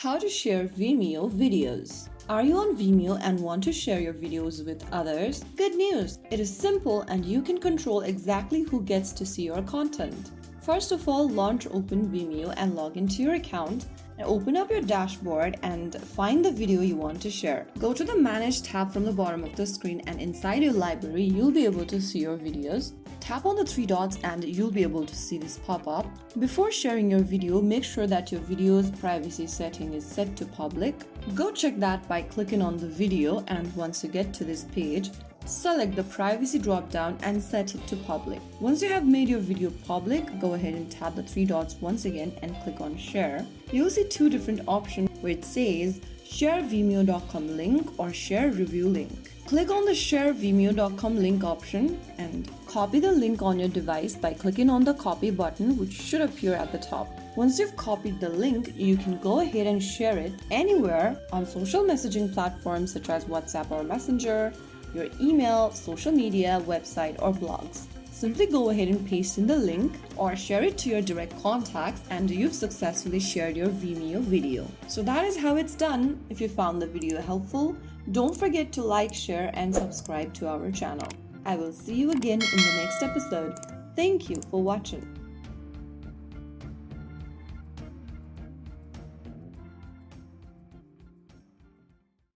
How to share Vimeo videos. Are you on Vimeo and want to share your videos with others? Good news! It is simple and you can control exactly who gets to see your content. First of all, launch open Vimeo and log into your account. And open up your dashboard and find the video you want to share. Go to the Manage tab from the bottom of the screen, and inside your library, you'll be able to see your videos. Tap on the three dots and you'll be able to see this pop up. Before sharing your video, make sure that your video's privacy setting is set to public. Go check that by clicking on the video, and once you get to this page, select the privacy drop-down and set it to public. Once you have made your video public, go ahead and tap the three dots once again and click on share. You'll see two different options where it says share vimeo.com link or share review link. Click on the share vimeo.com link option and copy the link on your device by clicking on the copy button, which should appear at the top. Once you've copied the link, you can go ahead and share it anywhere on social messaging platforms such as WhatsApp or Messenger, your email, social media, website, or blogs. Simply go ahead and paste in the link or share it to your direct contacts, and you've successfully shared your Vimeo video. So that is how it's done. If you found the video helpful, don't forget to like, share, and subscribe to our channel. I will see you again in the next episode. Thank you for watching.